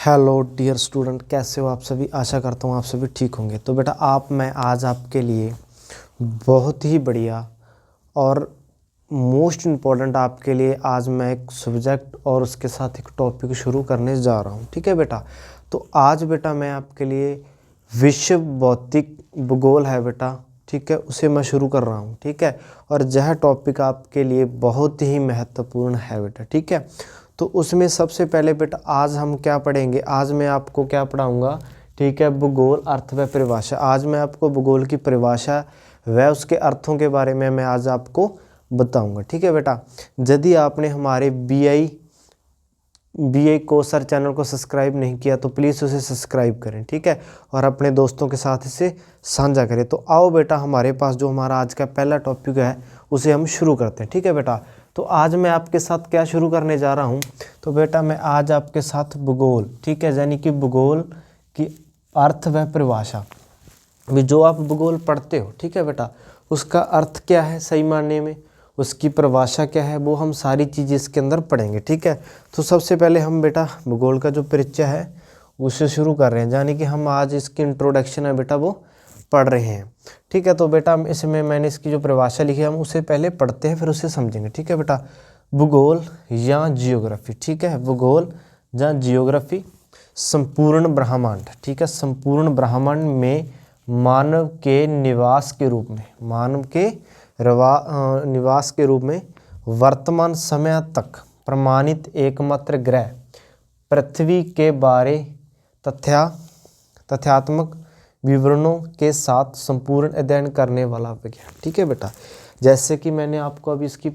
Hello dear student, कैसे हो आप सभी। आशा करता हूँ आप सभी ठीक होंगे। तो बेटा मैं आज आपके लिए बहुत ही बढ़िया और मोस्ट इम्पॉर्टेंट आपके लिए आज मैं एक सब्जेक्ट और उसके साथ एक टॉपिक शुरू करने जा रहा हूँ। ठीक है बेटा। तो आज बेटा मैं आपके लिए विश्व भौतिक भूगोल है बेटा, ठीक है, उसे मैं शुरू कर रहा हूँ। ठीक है। और यह टॉपिक आपके लिए बहुत ही महत्वपूर्ण है बेटा। ठीक है। तो उसमें सबसे पहले बेटा आज हम क्या पढ़ेंगे, आज मैं आपको क्या पढ़ाऊंगा, ठीक है, भूगोल अर्थ व परिभाषा। आज मैं आपको भूगोल की परिभाषा व उसके अर्थों के बारे में मैं आज आपको बताऊंगा। ठीक है बेटा। यदि आपने हमारे बी आई कोर्स चैनल को सब्सक्राइब नहीं किया तो प्लीज़ उसे सब्सक्राइब करें। ठीक है। और अपने दोस्तों के साथ इसे साझा करें। तो आओ बेटा हमारे पास जो हमारा आज का पहला टॉपिक है उसे हम शुरू करते हैं। ठीक है बेटा। तो आज मैं आपके साथ क्या शुरू करने जा रहा हूँ, तो बेटा मैं आज आपके साथ भूगोल, ठीक है, यानी कि भूगोल की अर्थ व परिभाषा। अभी जो आप भूगोल पढ़ते हो, ठीक है बेटा, उसका अर्थ क्या है सही मायने में, उसकी परिभाषा क्या है, वो हम सारी चीज़ें इसके अंदर पढ़ेंगे। ठीक है। तो सबसे पहले हम बेटा भूगोल का जो परिचय है उससे शुरू कर रहे हैं, यानी कि हम आज इसकी इंट्रोडक्शन है बेटा वो पढ़ रहे हैं। ठीक है। तो बेटा इसमें मैंने इसकी जो परिभाषा लिखी है हम उसे पहले पढ़ते हैं फिर उसे समझेंगे। ठीक है बेटा। भूगोल या जियोग्राफी, ठीक है, भूगोल या जियोग्राफी संपूर्ण ब्रह्मांड, ठीक है, संपूर्ण ब्रह्मांड में मानव के निवास के रूप में, मानव के निवास के रूप में वर्तमान समय तक प्रमाणित एकमात्र ग्रह पृथ्वी के बारे तथ्यात्मक विवरणों के साथ संपूर्ण अध्ययन करने वाला विज्ञान। ठीक है बेटा। जैसे कि मैंने आपको अभी इसकी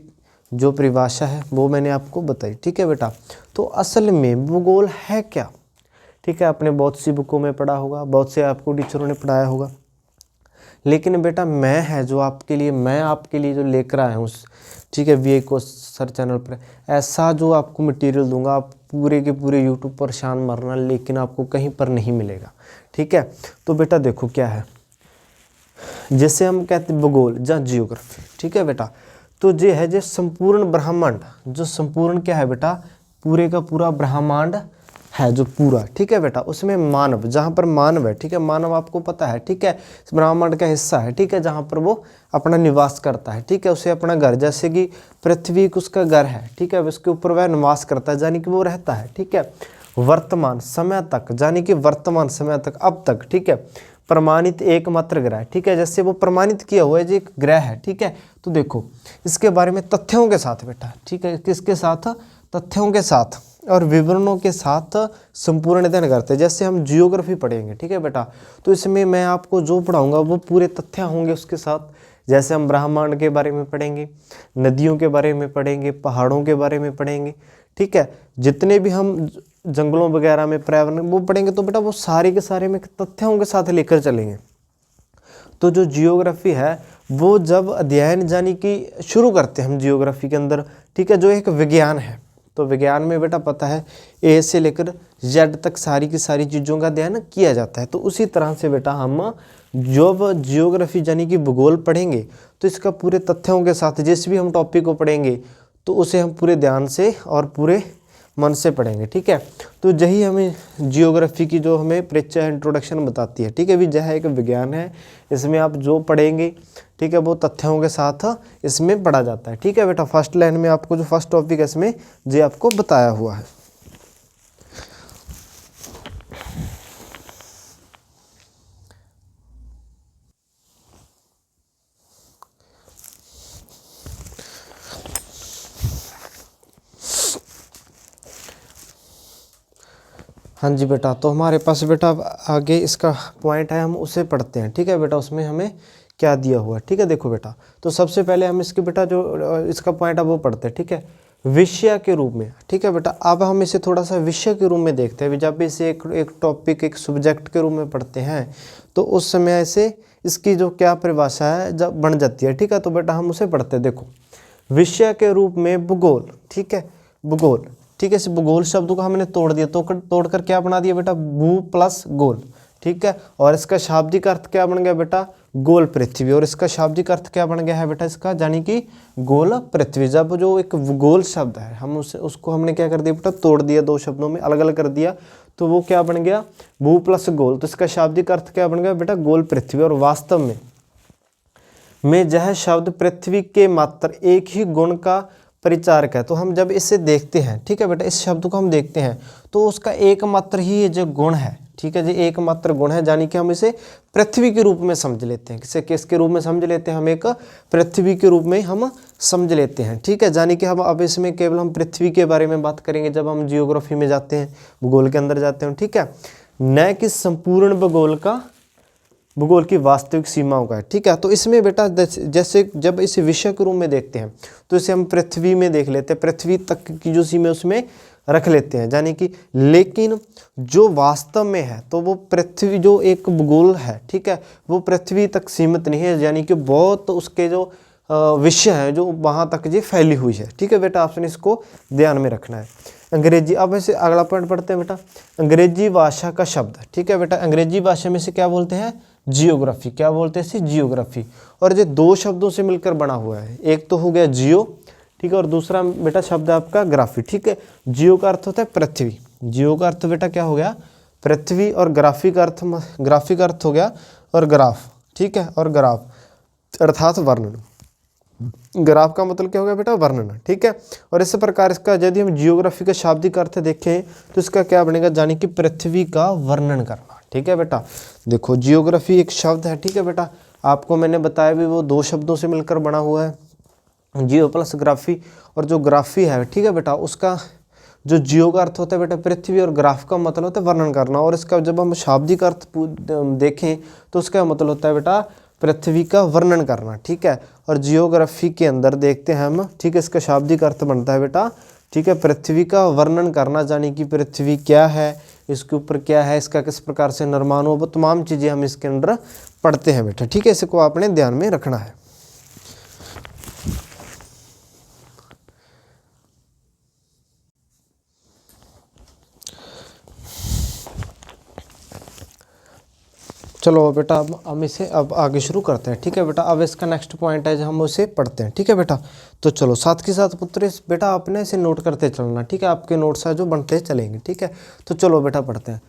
जो परिभाषा है वो मैंने आपको बताई। ठीक है बेटा। तो असल में भूगोल है क्या, ठीक है, आपने बहुत सी बुकों में पढ़ा होगा, बहुत से आपको टीचरों ने पढ़ाया होगा, लेकिन बेटा मैं आपके लिए जो लेकर आया हूँ, ठीक है, वी आई को सर चैनल पर ऐसा जो आपको मटेरियल दूंगा, आप पूरे के पूरे यूट्यूब पर शान मारना, लेकिन आपको कहीं पर नहीं मिलेगा। ठीक है। तो बेटा देखो क्या है, जैसे हम कहते हैं भूगोल या जियोग्राफी, ठीक है बेटा, तो ये है जो संपूर्ण ब्रह्मांड, जो संपूर्ण क्या है बेटा, पूरे का पूरा ब्रह्मांड है जो पूरा, ठीक है बेटा, उसमें मानव, जहाँ पर मानव है, ठीक है, मानव आपको पता है, ठीक है, इस ब्रह्मांड का हिस्सा है, ठीक है, जहाँ पर वो अपना निवास करता है, ठीक है, उसे अपना घर, जैसे कि पृथ्वी उसका घर है, ठीक है, उसके ऊपर वह निवास करता है, यानी कि वो रहता है। ठीक है। वर्तमान समय तक, यानी कि वर्तमान समय तक, अब तक, ठीक है, प्रमाणित एकमात्र ग्रह, ठीक है, जैसे वो प्रमाणित किया हुआ है जो एक ग्रह है। ठीक है। तो देखो इसके बारे में तथ्यों के साथ बेटा, ठीक है, किसके साथ, तथ्यों के साथ और विवरणों के साथ संपूर्ण अध्ययन करते हैं। जैसे हम जियोग्राफी पढ़ेंगे, ठीक है बेटा, तो इसमें मैं आपको जो पढ़ाऊंगा वो पूरे तथ्य होंगे उसके साथ। जैसे हम ब्रह्मांड के बारे में पढ़ेंगे, नदियों के बारे में पढ़ेंगे, पहाड़ों के बारे में पढ़ेंगे, ठीक है, जितने भी हम जंगलों वगैरह में पर्यावरण वो पढ़ेंगे, तो बेटा वो सारे के सारे में तथ्यों के साथ लेकर चलेंगे। तो जो जियोग्राफी है वो जब अध्ययन यानी कि शुरू करते हैं हम जियोग्राफी के अंदर, ठीक है, जो एक विज्ञान है, तो विज्ञान में बेटा पता है ए से लेकर जेड तक सारी की सारी चीज़ों का अध्ययन किया जाता है। तो उसी तरह से बेटा हम जब जियोग्राफी यानी कि भूगोल पढ़ेंगे तो इसका पूरे तथ्यों के साथ जिस भी हम टॉपिक को पढ़ेंगे तो उसे हम पूरे ध्यान से और पूरे मन से पढ़ेंगे। ठीक है। तो यही हमें जियोग्राफी की जो हमें परिचय इंट्रोडक्शन बताती है। ठीक है भी, यह एक विज्ञान है, इसमें आप जो पढ़ेंगे, ठीक है, वो तथ्यों के साथ इसमें पढ़ा जाता है। ठीक है बेटा। फर्स्ट लाइन में आपको जो फर्स्ट टॉपिक है इसमें ये आपको बताया हुआ है। हाँ जी बेटा, तो हमारे पास बेटा आगे इसका पॉइंट है, हम उसे पढ़ते हैं। ठीक है बेटा, उसमें हमें क्या दिया हुआ है। ठीक है। देखो बेटा, तो सबसे पहले हम इसके बेटा जो इसका पॉइंट है वो पढ़ते हैं। ठीक है, विषय के रूप में। ठीक है बेटा, अब हम इसे थोड़ा सा विषय के रूप में देखते हैं। जब भी इसे एक टॉपिक, एक सब्जेक्ट के रूप में पढ़ते हैं तो उस समय ऐसे इसकी जो क्या परिभाषा है जब बन जाती है। ठीक है। तो बेटा हम उसे पढ़ते हैं। देखो, विषय के रूप में भूगोल, ठीक है, भूगोल, ठीक है, इस भूगोल शब्द को हमने तोड़ दिया, तो तोड़कर क्या बना दिया बेटा, भू प्लस गोल। ठीक है। और इसका शाब्दिक अर्थ क्या बन गया बेटा, गोल पृथ्वी। और इसका शाब्दिक अर्थ क्या बन गया है बेटा इसका, यानी कि गोल पृथ्वी। जब जो एक भूगोल शब्द है हम उसको हमने क्या कर दिया बेटा, तोड़ दिया, दो शब्दों में अलग अलग कर दिया, तो वो क्या बन गया, भू प्लस गोल। तो इसका शाब्दिक अर्थ क्या बन गया बेटा, गोल पृथ्वी। और वास्तव में यह शब्द पृथ्वी के मात्र एक ही गुण का परिचारक है। तो हम जब इसे देखते हैं, ठीक है बेटा, इस शब्द को हम देखते हैं तो उसका एकमात्र ही जो गुण है, ठीक है जी, एकमात्र गुण है, यानी कि हम इसे पृथ्वी के रूप में समझ लेते हैं। किसे किसके रूप में समझ लेते हैं, हम एक पृथ्वी के रूप में हम समझ लेते हैं, ठीक है। यानी कि हम अब इसमें केवल हम पृथ्वी के बारे में बात करेंगे जब हम जियोग्राफी में जाते हैं, भूगोल के अंदर जाते हैं, ठीक है, न कि संपूर्ण भूगोल की वास्तविक सीमाओं का है, ठीक है। तो इसमें बेटा जैसे जब इसे विषय के रूप में देखते हैं तो इसे हम पृथ्वी में देख लेते हैं, पृथ्वी तक की जो सीमा उसमें रख लेते हैं, यानी कि, लेकिन जो वास्तव में है तो वो पृथ्वी जो एक भूगोल है, ठीक है, वो पृथ्वी तक सीमित नहीं है, यानी कि बहुत उसके जो विषय है जो वहाँ तक जी फैली हुई है, ठीक है बेटा। आपने इसको ध्यान में रखना है। अंग्रेजी, अब ऐसे अगला पॉइंट पढ़ते हैं बेटा, अंग्रेजी भाषा का शब्द, ठीक है बेटा। अंग्रेजी भाषा में से क्या बोलते हैं, जियोग्राफी। क्या बोलते हैं इसे, जियोग्राफी। और ये दो शब्दों से मिलकर बना हुआ है, एक तो हो गया जियो, ठीक है, और दूसरा बेटा शब्द है आपका ग्राफी, ठीक है। जियो का अर्थ होता है पृथ्वी, जियो का अर्थ बेटा क्या हो गया, पृथ्वी, और ग्राफी का अर्थ हो गया और ग्राफ, ठीक है, और ग्राफ अर्थात वर्णन। ग्राफ का मतलब क्या हो गया बेटा, वर्णन, ठीक है। और इस प्रकार इसका यदि हम जियोग्राफी का शाब्दिक अर्थ देखें तो इसका क्या बनेगा, यानी कि पृथ्वी का वर्णन करना, ठीक है बेटा। देखो जियोग्राफी एक शब्द है, ठीक है बेटा, आपको मैंने बताया भी वो दो शब्दों से मिलकर बना हुआ है, जियो प्लस ग्राफी। और जो ग्राफी है, ठीक है बेटा, उसका जो जियो का अर्थ होता है बेटा पृथ्वी, और ग्राफ का मतलब होता है वर्णन करना। और इसका जब हम शाब्दिक अर्थ देखें तो उसका मतलब होता है बेटा पृथ्वी का वर्णन करना, ठीक है। और जियोग्राफी के अंदर देखते हैं हम, ठीक है, इसका शाब्दिक अर्थ बनता है बेटा, ठीक है, पृथ्वी का वर्णन करना, यानी कि पृथ्वी क्या है, इसके ऊपर क्या है, इसका किस प्रकार से निर्माण हो, वो तमाम चीज़ें हम इसके अंदर पढ़ते हैं बेटा, ठीक है। इसको आपने ध्यान में रखना है। चलो बेटा अब हम इसे अब आगे शुरू करते हैं, ठीक है बेटा। अब इसका नेक्स्ट पॉइंट है जो हम उसे पढ़ते हैं, ठीक है बेटा। तो चलो साथ के साथ पुत्र इस बेटा आपने इसे नोट करते चलना, ठीक है, आपके नोट्स है जो बनते चलेंगे, ठीक है। तो चलो बेटा पढ़ते हैं।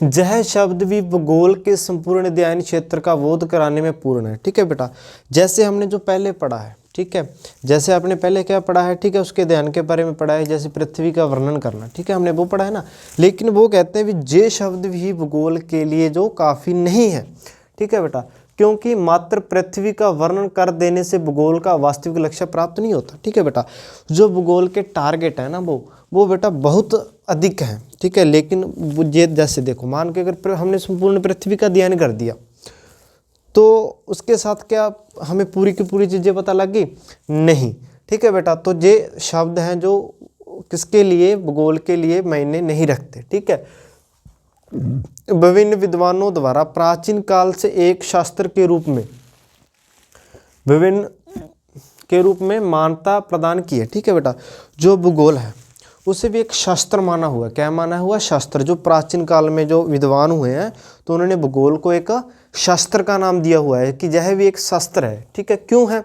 यह शब्द भी भूगोल के संपूर्ण अध्ययन क्षेत्र का बोध कराने में पूर्ण है, ठीक है बेटा। जैसे हमने जो पहले पढ़ा है, ठीक है, जैसे आपने पहले क्या पढ़ा है, ठीक है, उसके ध्यान के बारे में पढ़ा है, जैसे पृथ्वी का वर्णन करना, ठीक है, हमने वो पढ़ा है ना। लेकिन वो कहते हैं भी ये शब्द भी भूगोल के लिए जो काफ़ी नहीं है, ठीक है बेटा, क्योंकि मात्र पृथ्वी का वर्णन कर देने से भूगोल का वास्तविक लक्ष्य प्राप्त नहीं होता, ठीक है बेटा। जो भूगोल के टारगेट है ना वो बेटा बहुत अधिक है, ठीक है। लेकिन ये जैसे देखो, मान के अगर हमने संपूर्ण पृथ्वी का अध्ययन कर दिया तो उसके साथ क्या हमें पूरी की पूरी चीज़ें पता लग गई, नहीं, ठीक है बेटा। तो ये शब्द हैं जो किसके लिए, भूगोल के लिए मायने नहीं रखते, ठीक है। विभिन्न विद्वानों द्वारा प्राचीन काल से एक शास्त्र के रूप में मान्यता प्रदान की है, ठीक है बेटा। जो भूगोल है उसे भी एक शास्त्र माना हुआ है। क्या माना हुआ, शास्त्र। जो प्राचीन काल में जो विद्वान हुए हैं तो उन्होंने भूगोल को एक शास्त्र का नाम दिया हुआ है कि यह भी एक शास्त्र है, ठीक है। क्यों है,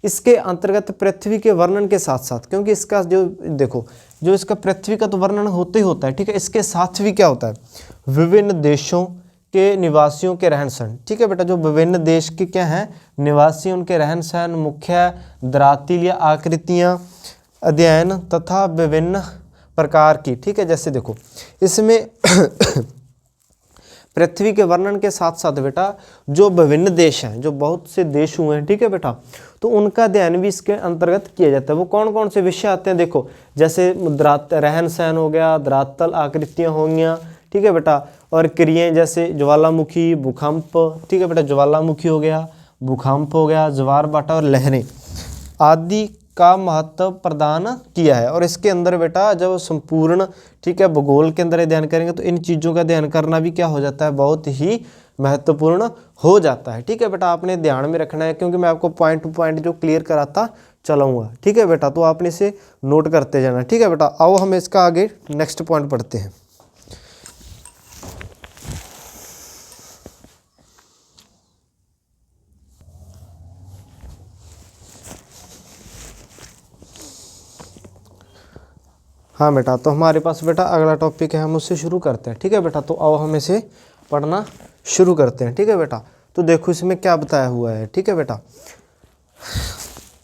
इसके अंतर्गत पृथ्वी के वर्णन के साथ साथ, क्योंकि इसका जो देखो जो इसका पृथ्वी का तो वर्णन होते ही होता है, ठीक है, इसके साथ भी क्या होता है, विभिन्न देशों के निवासियों के रहन सहन, ठीक है बेटा। जो विभिन्न देश के क्या हैं निवासी, उनके रहन सहन, मुख्य धरातल या आकृतियाँ, अध्ययन तथा विभिन्न प्रकार की, ठीक है। जैसे देखो इसमें पृथ्वी के वर्णन के साथ साथ बेटा जो विभिन्न देश हैं, जो बहुत से देश हुए हैं, ठीक है बेटा, तो उनका अध्ययन भी इसके अंतर्गत किया जाता है। वो कौन कौन से विषय आते हैं, देखो जैसे रहन सहन हो गया, धरातल आकृतियाँ हो गया, ठीक है बेटा, और क्रियाएं जैसे ज्वालामुखी, भूकंप, ठीक है बेटा, ज्वालामुखी हो गया, भूकंप हो गया, ज्वार भाटा और लहरें आदि का महत्व प्रदान किया है। और इसके अंदर बेटा जब संपूर्ण, ठीक है, भूगोल के अंदर अध्ययन करेंगे तो इन चीज़ों का अध्ययन करना भी क्या हो जाता है, बहुत ही महत्वपूर्ण हो जाता है, ठीक है बेटा। आपने ध्यान में रखना है क्योंकि मैं आपको पॉइंट टू पॉइंट जो क्लियर कराता चलाऊंगा, ठीक है बेटा। तो आपने इसे नोट करते जाना, ठीक है बेटा। आओ हम इसका आगे नेक्स्ट पॉइंट पढ़ते हैं। हाँ बेटा, तो हमारे पास बेटा अगला टॉपिक है, हम उससे शुरू करते हैं। ठीक है बेटा, तो आओ हम इसे पढ़ना शुरू करते हैं। ठीक है बेटा, तो देखो इसमें क्या बताया हुआ है। ठीक है बेटा,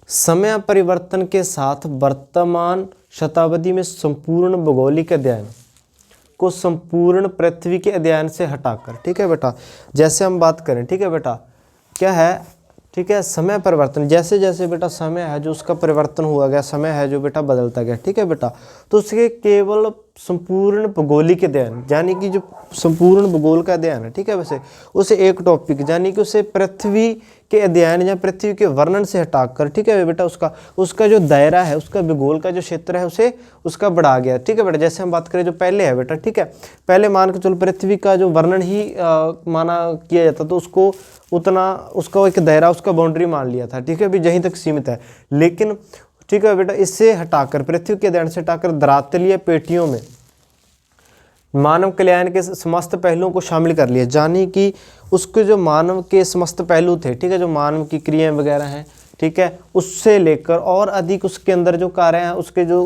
समय परिवर्तन के साथ वर्तमान शताब्दी में संपूर्ण भौगोलिक अध्ययन को संपूर्ण पृथ्वी के अध्ययन से हटाकर, ठीक है बेटा, जैसे हम बात करें, ठीक है बेटा, क्या है, ठीक है, समय परिवर्तन, जैसे जैसे बेटा समय है जो उसका परिवर्तन हुआ गया, समय है जो बेटा बदलता गया, ठीक है बेटा, तो उसके केवल संपूर्ण भूगोलिक अध्ययन, यानी कि जो संपूर्ण भूगोल का अध्ययन है, ठीक है, वैसे उसे एक टॉपिक, यानी कि उसे पृथ्वी के अध्ययन या पृथ्वी के वर्णन से हटाकर, ठीक है बेटा, उसका जो दायरा है, उसका भूगोल का जो क्षेत्र है उसे उसका बढ़ा गया। ठीक है बेटा, जैसे हम बात करें जो पहले है बेटा, ठीक है, पहले मान के चलो पृथ्वी का जो वर्णन ही माना किया जाता, तो उसको उतना उसका एक दायरा, उसका बाउंड्री मान लिया था, ठीक है, भी यहीं तक सीमित है। लेकिन ठीक है बेटा, इससे हटाकर, पृथ्वी के अध्ययन से हटाकर धरातलीय पेटियों में मानव कल्याण के समस्त पहलुओं को शामिल कर लिया, यानी कि उसके जो मानव के समस्त पहलू थे, ठीक है, जो मानव की क्रियाएं वगैरह हैं, ठीक है, उससे लेकर और अधिक उसके अंदर जो कार्य हैं, उसके जो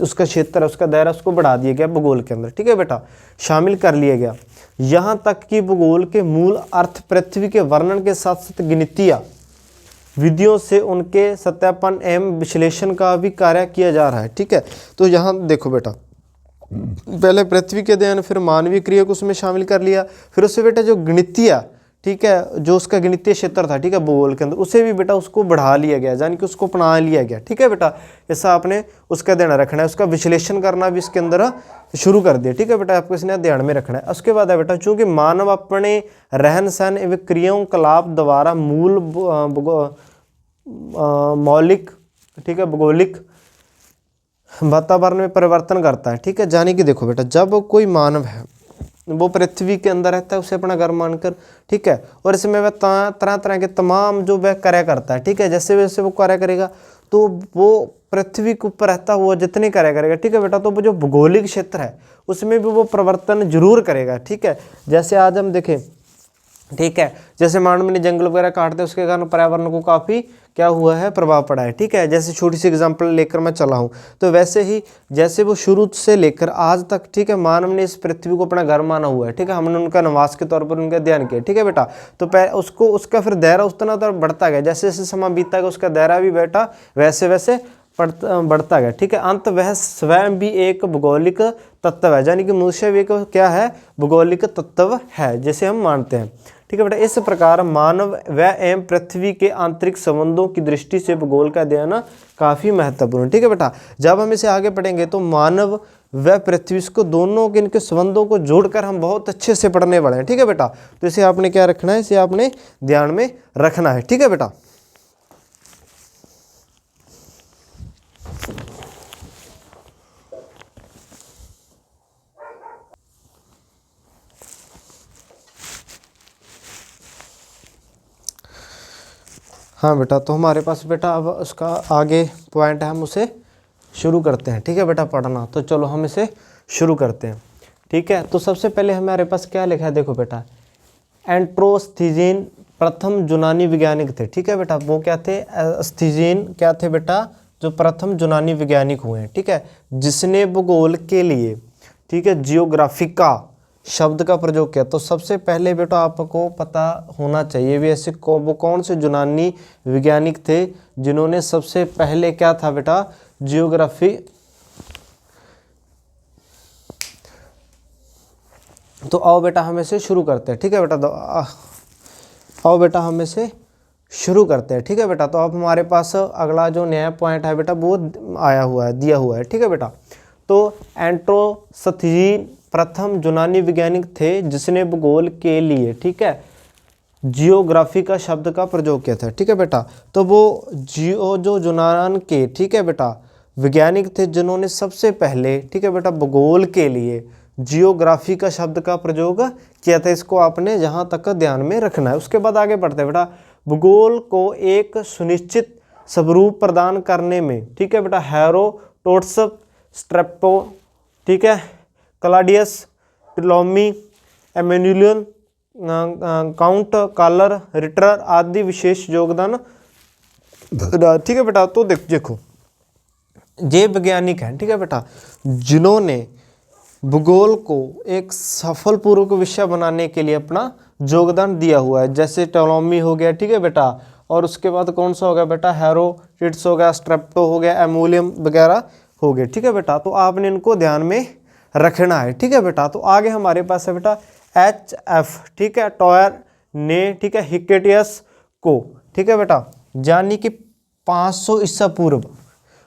उसका क्षेत्र है, उसका दायरा, उसको बढ़ा दिया गया भूगोल के अंदर, ठीक है बेटा, शामिल कर लिया गया। यहाँ तक कि भूगोल के मूल अर्थ पृथ्वी के वर्णन के साथ साथ गणितीय विधियों से उनके सत्यापन एवं विश्लेषण का भी कार्य किया जा रहा है। ठीक है, तो यहाँ देखो बेटा, पहले पृथ्वी के अध्ययन, फिर मानवीय क्रिया को उसमें शामिल कर लिया, फिर उससे बेटा जो गणितीय, ठीक है, जो उसका गणितीय क्षेत्र था, ठीक है, भूगोल के अंदर, उसे भी बेटा उसको बढ़ा लिया गया, यानी कि उसको अपना लिया गया। ठीक है बेटा, ऐसा आपने उसका ध्यान रखना है, उसका विश्लेषण करना भी इसके अंदर शुरू कर दिया। ठीक है बेटा, आपको इसने ध्यान में रखना है। उसके बाद है बेटा, चूंकि मानव अपने रहन सहन एवं क्रियाकलाप द्वारा मूल मौलिक, ठीक है, भौगोलिक वातावरण में परिवर्तन करता है। ठीक है, यानी कि देखो बेटा, जब कोई मानव है वो पृथ्वी के अंदर रहता है, उसे अपना घर मानकर, ठीक है, और इसमें वह तरह तरह के तमाम जो वह कार्य करता है, ठीक है, जैसे वैसे वो कार्य करेगा, तो वो पृथ्वी के ऊपर रहता हुआ जितने कार्य करेगा, ठीक है बेटा, तो वो जो भौगोलिक क्षेत्र है उसमें भी वो परिवर्तन जरूर करेगा। ठीक है, जैसे आज हम देखें, ठीक है, जैसे मानव ने जंगल वगैरह काटते, उसके कारण पर्यावरण को काफ़ी क्या हुआ है, प्रभाव पड़ा है। ठीक है, जैसे छोटी सी एग्जांपल लेकर मैं चला हूँ, तो वैसे ही जैसे वो शुरू से लेकर आज तक, ठीक है, मानव ने इस पृथ्वी को अपना घर माना हुआ है, ठीक है, हमने उनका निवास के तौर पर उनका अध्ययन किया। ठीक है बेटा, तो उसको उसका फिर दायरा उतना तो बढ़ता गया, जैसे जैसे समय बीतता गया उसका दायरा भी बेटा वैसे वैसे बढ़ता गया। ठीक है, अंत वह स्वयं भी एक भौगोलिक तत्व है, यानी कि मनुष्य भी एक क्या है, भौगोलिक तत्व है, जैसे हम मानते हैं। ठीक है बेटा, इस प्रकार मानव व एवं पृथ्वी के आंतरिक संबंधों की दृष्टि से भूगोल का अध्ययन काफ़ी महत्वपूर्ण है। ठीक है बेटा, जब हम इसे आगे पढ़ेंगे तो मानव व पृथ्वी को दोनों के इनके संबंधों को जोड़कर हम बहुत अच्छे से पढ़ने वाले हैं। ठीक है बेटा, तो इसे आपने क्या रखना है, इसे आपने ध्यान में रखना है। ठीक है बेटा, हाँ बेटा, तो हमारे पास बेटा अब उसका आगे पॉइंट है, हम उसे शुरू करते हैं। ठीक है बेटा, पढ़ना, तो चलो हम इसे शुरू करते हैं। ठीक है, तो सबसे पहले हमारे पास क्या लिखा है, देखो बेटा, एंट्रोस्थीजीन प्रथम यूनानी वैज्ञानिक थे। ठीक है बेटा, वो क्या थे, एस्थीजीन क्या थे बेटा, जो प्रथम यूनानी वैज्ञानिक हुए हैं। ठीक है, जिसने भूगोल के लिए, ठीक है, जियोग्राफिका शब्द का प्रयोग किया। तो सबसे पहले बेटा आपको पता होना चाहिए भी ऐसे वो कौन से यूनानी वैज्ञानिक थे जिन्होंने सबसे पहले क्या था बेटा, जियोग्राफी, तो आओ बेटा हम इसे शुरू करते हैं। ठीक है बेटा, तो आओ बेटा हम इसे शुरू करते हैं। ठीक है बेटा, तो अब हमारे पास अगला जो नया पॉइंट है बेटा वो आया हुआ है, दिया हुआ है। ठीक है बेटा, तो एंट्रोस्थीजीन प्रथम यूनानी वैज्ञानिक थे जिसने भूगोल के लिए, ठीक है, जियोग्राफी का शब्द का प्रयोग किया था। ठीक है बेटा, तो वो जो यूनान के, ठीक है बेटा, वैज्ञानिक थे जिन्होंने सबसे पहले, ठीक है बेटा, भूगोल के लिए जियोग्राफी का शब्द का प्रयोग किया था। इसको आपने जहाँ तक ध्यान में रखना है। उसके बाद आगे बढ़ते हैं बेटा, भूगोल को एक सुनिश्चित स्वरूप प्रदान करने में, ठीक है बेटा, हेरोडोटस, स्ट्रैबो, ठीक है, Claudius, Ptolemy, Immanuel, Kant Carl, Ritter आदि विशेष योगदान। ठीक है बेटा, तो देखो ये वैज्ञानिक हैं, ठीक है बेटा, जिन्होंने भूगोल को एक सफलपूर्वक विषय बनाने के लिए अपना योगदान दिया हुआ है। जैसे टॉलमी हो गया, ठीक है बेटा, और उसके बाद कौन सा हो गया बेटा, हेरोडोटस हो गया, स्ट्रेप्टो हो गया, एमुलियम वगैरह हो गए, ठीक है बेटा। तो आपने इनको ध्यान में रखना है, ठीक है बेटा। तो आगे हमारे पास है बेटा HF, ठीक है, टॉयर ने, ठीक है, हिक्केटियस को, ठीक है बेटा, यानी कि 500 ईसा पूर्व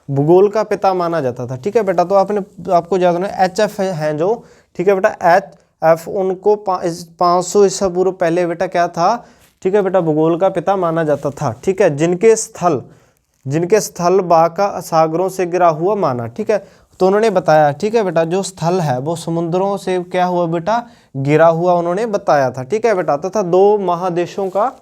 भूगोल का पिता माना जाता था, ठीक है बेटा। तो आपको याद होना HF हैं जो, ठीक है बेटा, HF उनको 500 ईसा पूर्व पहले बेटा क्या था, ठीक है बेटा, भूगोल का पिता माना जाता था, ठीक है, जिनके स्थल बाका सागरों से गिरा हुआ माना, ठीक है। तो उन्होंने बताया, ठीक है बेटा, जो स्थल है वो समुद्रों से क्या हुआ बेटा, गिरा हुआ उन्होंने बताया था, ठीक है बेटा, तथा 2 महादेशों का,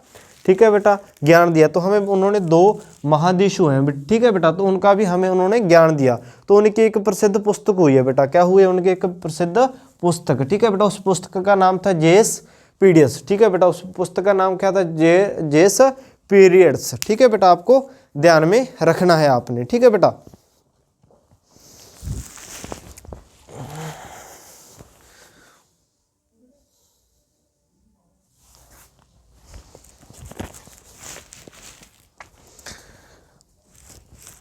ठीक है बेटा, ज्ञान दिया। तो हमें उन्होंने 2 महादेशों हैं, ठीक है बेटा, तो उनका भी हमें उन्होंने ज्ञान दिया। तो उनकी एक प्रसिद्ध पुस्तक हुई है बेटा, क्या हुई है उनकी एक प्रसिद्ध पुस्तक, ठीक है बेटा, उस पुस्तक का नाम था जेस पीरियड्स, ठीक है बेटा, उस पुस्तक का नाम क्या था, जेस पीरियड्स, ठीक है बेटा, आपको ध्यान में रखना है आपने, ठीक है बेटा।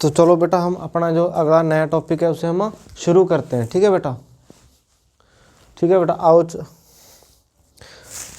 तो चलो बेटा, हम अपना जो अगला नया टॉपिक है उसे हम शुरू करते हैं, ठीक है बेटा, ठीक है बेटा। आओ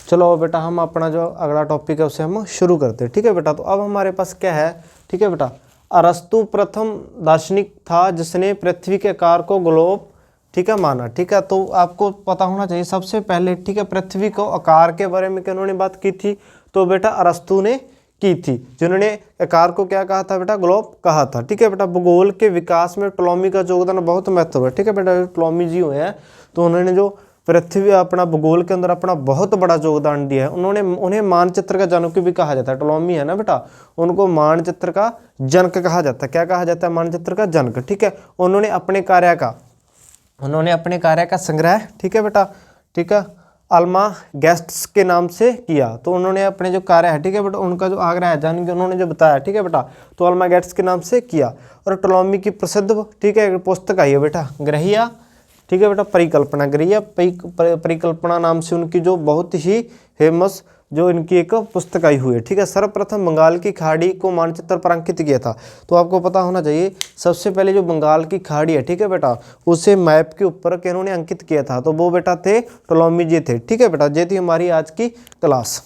चलो बेटा, हम अपना जो अगला टॉपिक है उसे हम शुरू करते हैं, ठीक है बेटा। तो अब हमारे पास क्या है, ठीक है बेटा, अरस्तु प्रथम दार्शनिक था जिसने पृथ्वी के आकार को ग्लोब, ठीक है, माना, ठीक है। तो आपको पता होना चाहिए सबसे पहले, ठीक है, पृथ्वी को आकार के बारे में उन्होंने बात की थी, तो बेटा अरस्तु ने की थी, जिन्होंने आकार को क्या कहा था बेटा, ग्लोब कहा था, ठीक है बेटा। भूगोल के विकास में टॉलमी का योगदान बहुत महत्वपूर्ण है, ठीक है बेटा। टॉलमी जी हुए हैं, तो उन्होंने जो पृथ्वी अपना भूगोल के अंदर अपना बहुत बड़ा योगदान दिया है। उन्हें मानचित्र का जनक भी कहा जाता है, टॉलमी है ना बेटा, उनको मानचित्र का जनक कहा जाता है। क्या कहा जाता है, मानचित्र का जनक, ठीक है। उन्होंने अपने कार्य का संग्रह, ठीक है बेटा, ठीक है, अल्मागेस्ट्स के नाम से किया। तो उन्होंने अपने जो कार्य है, ठीक है बेटा, उनका जो आग्रह है जान के उन्होंने जो बताया, ठीक है बेटा, तो अल्मागेस्ट्स के नाम से किया। और टॉलमी की प्रसिद्ध, ठीक है, पुस्तक आई है बेटा, ग्रहिया, ठीक है बेटा, परिकल्पना, ग्रहिया परिकल्पना नाम से उनकी जो बहुत ही फेमस जो इनकी एक पुस्तक आई हुई है, ठीक है। सर्वप्रथम बंगाल की खाड़ी को मानचित्र पर अंकित किया था। तो आपको पता होना चाहिए सबसे पहले जो बंगाल की खाड़ी है, ठीक है बेटा, उसे मैप के ऊपर इन्होंने अंकित किया था, तो वो बेटा थे टॉलमी जी थे, ठीक है बेटा। ये थी हमारी आज की क्लास।